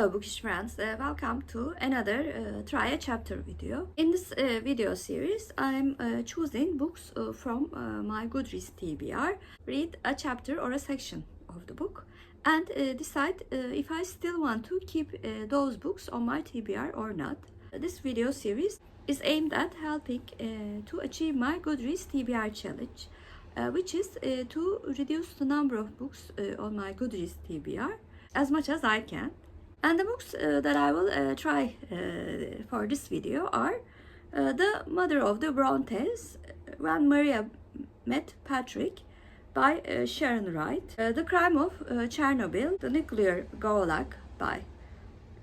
Hello Bookish friends, welcome to another Try a Chapter video. In this video series, I'm choosing books from my Goodreads TBR, read a chapter or a section of the book, and decide if I still want to keep those books on my TBR or not. This video series is aimed at helping to achieve my Goodreads TBR challenge, which is to reduce the number of books on my Goodreads TBR as much as I can. And the books that I will try for this video are The Mother of the Brontes, When Maria Met Patrick by Sharon Wright, The Crime of Chernobyl, The Nuclear Gulag by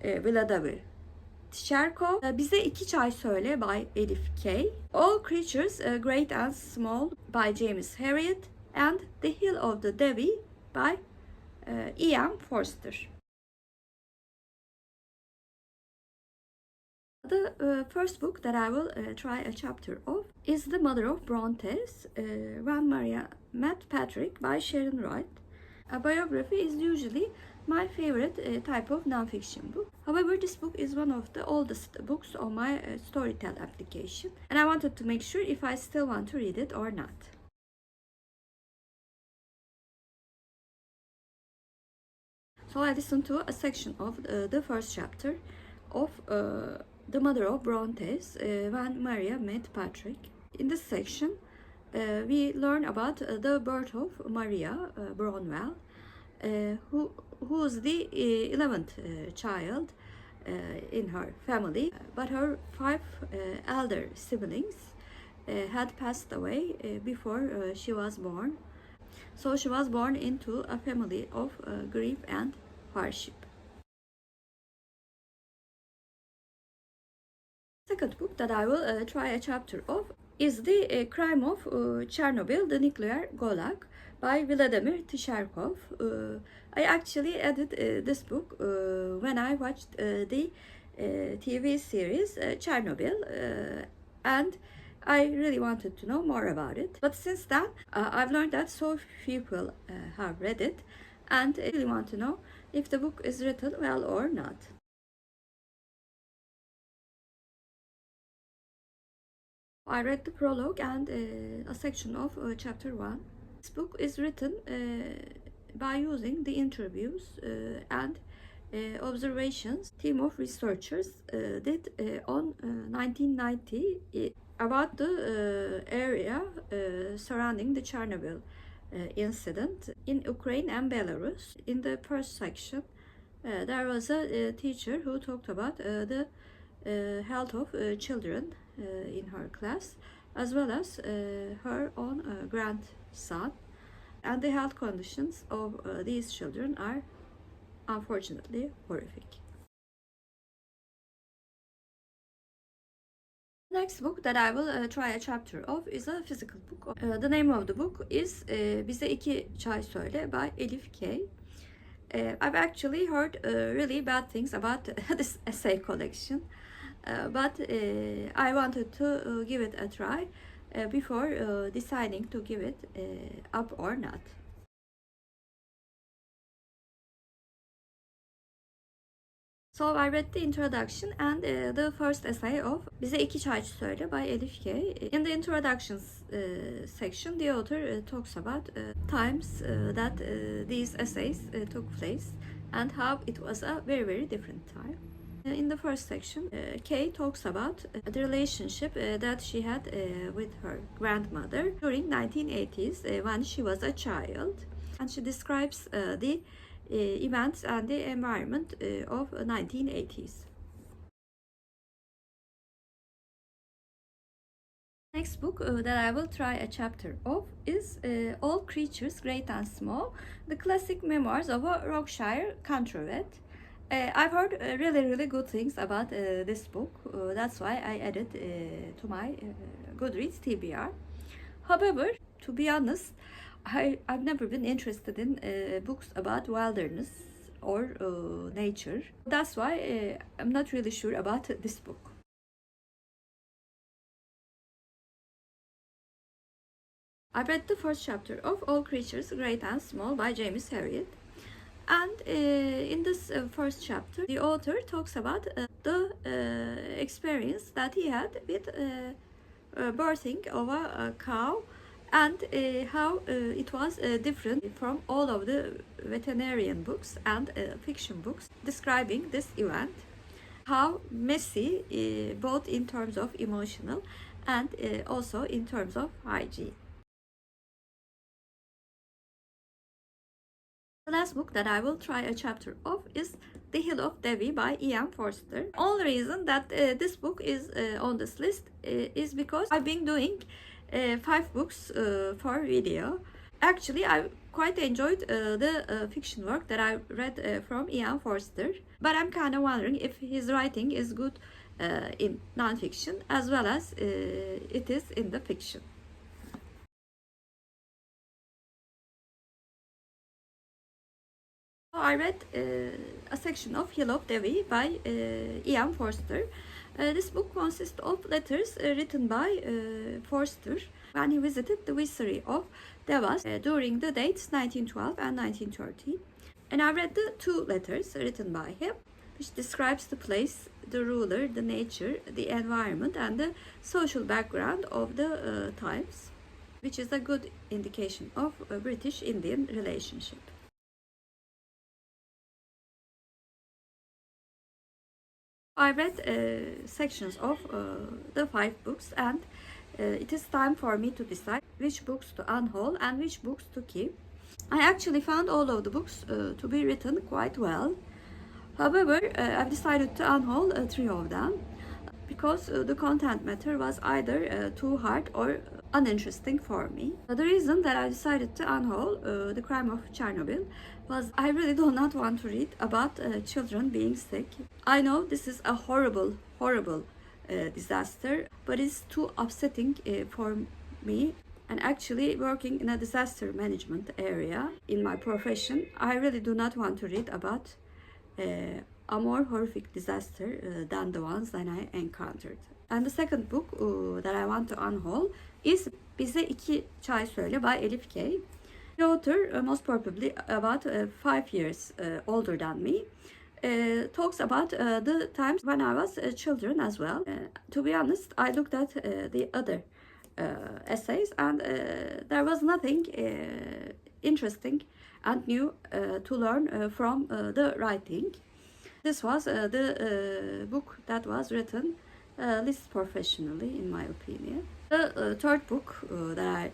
Wladimir, Tchertkoff, Bize iki çay söyle by Elif K, All Creatures Great and Small by James Herriot, and The Hill of the Devi by Forster. The first book that I will try a chapter of is The Mother of Brontes, When Maria Met Patrick by Sharon Wright. A biography is usually my favorite type of nonfiction book. However, this book is one of the oldest books on my Storytel application, and I wanted to make sure if I still want to read it or not. So I listened to a section of the first chapter of The Mother of Brontes, When Maria Met Patrick. In this section, we learn about the birth of Maria Bronwell, who is the 11th child in her family, but her 5 elder siblings had passed away before she was born. So she was born into a family of grief and hardship. Second book that I will try a chapter of is The Crime of Chernobyl, The Nuclear Gulag by Wladimir Tcherkoff. I actually added this book when I watched the TV series Chernobyl, and I really wanted to know more about it. But since then, I've learned that so few people have read it, and I really want to know if the book is written well or not. I read the prologue and a section of chapter 1. This book is written by using the interviews and observations team of researchers did on 1990 about the area surrounding the Chernobyl incident in Ukraine and Belarus. In the first section, there was a teacher who talked about the health of children in her class, as well as her own grandson, and the health conditions of these children are unfortunately horrific. The next book that I will try a chapter of is a physical book. The name of the book is Bize iki çay söyle by Elif K. I've actually heard really bad things about this essay collection, but I wanted to give it a try before deciding to give it up or not. So I read the introduction and the first essay of Bize iki çay söyle by Elif K. In the introduction section, the author talks about times that these essays took place and how it was a very, very different time. In the first section, Kay talks about the relationship that she had with her grandmother during 1980s when she was a child, and she describes the events and the environment of 1980s. Next book that I will try a chapter of is All Creatures Great and Small, the classic memoirs of a Yorkshire country vet. I've heard really good things about this book. That's why I added to my Goodreads TBR. However, to be honest, I've never been interested in books about wilderness or nature. That's why I'm not really sure about this book. I read the first chapter of All Creatures Great and Small by James Herriot. And in this first chapter, the author talks about the experience that he had with birthing of a cow, and how it was different from all of the veterinarian books and fiction books describing this event. How messy, both in terms of emotional and also in terms of hygiene. The last book that I will try a chapter of is The Hill of Devi by Ian Forster. The only reason that this book is on this list is because I've been doing 5 books for video. Actually, I quite enjoyed the fiction work that I read from Ian Forster, but I'm kind of wondering if his writing is good in non-fiction as well as it is in the fiction. I read a section of Hill of Devi by Ian Forster. This book consists of letters written by Forster when he visited the viceroy of Devas during the dates 1912 and 1913. And I read the 2 letters written by him, which describes the place, the ruler, the nature, the environment, and the social background of the times, which is a good indication of a British-Indian relationship. I read sections of the 5 books, and it is time for me to decide which books to unhaul and which books to keep. I actually found all of the books to be written quite well. However, I've decided to unhaul 3 of them because the content matter was either too hard or uninteresting for me. The reason that I decided to unhaul The Crime of Chernobyl was I really do not want to read about children being sick. I know this is a horrible disaster, but it's too upsetting for me. And actually, working in a disaster management area in my profession, I really do not want to read about a more horrific disaster than the ones that I encountered. And the second book that I want to unhaul is Bize 2 Çay Söyle by Elif K. The author, most probably about 5 years older than me, talks about the times when I was children as well. To be honest, I looked at the other essays, and there was nothing interesting and new to learn from the writing. This was the book that was written least professionally, in my opinion. The third book that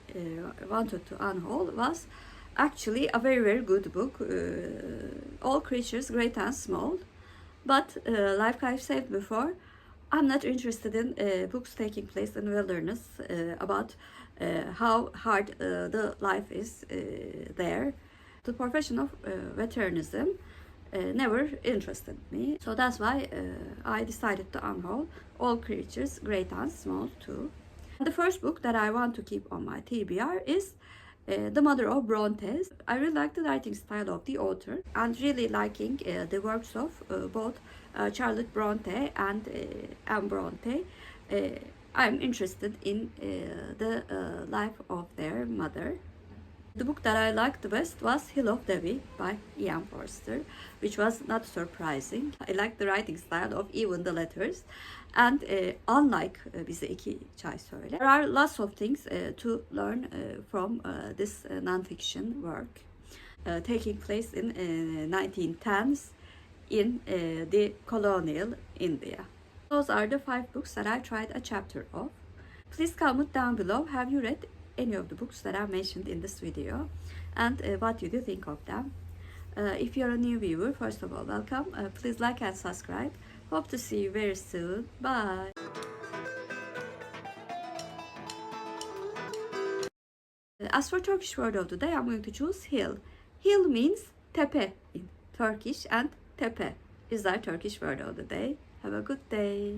I wanted to unhaul was actually a very good book, All Creatures Great and Small. But like I've said before, I'm not interested in books taking place in wilderness about how hard the life is there. The profession of veterinarianism never interested me. So that's why I decided to unhaul All Creatures Great and Small too. The first book that I want to keep on my TBR is The Mother of Brontes. I really like the writing style of the author and really liking the works of both Charlotte Bronte and Anne Bronte. I'm interested in the life of their mother. The book that I liked the best was Hill of Devi by Ian Forster, which was not surprising. I liked the writing style of even the letters. And unlike Bize 2 Çay Söyle, there are lots of things to learn from this non-fiction work taking place in 1910s in the colonial India. Those are the 5 books that I tried a chapter of. Please comment down below, have you read any of the books that I mentioned in this video, and what did you think of them? If you're a new viewer, first of all, welcome. Please like and subscribe. Hope to see you very soon. Bye. As for Turkish word of the day, I'm going to choose hill. Hill means tepe in Turkish, and tepe is our Turkish word of the day. Have a good day.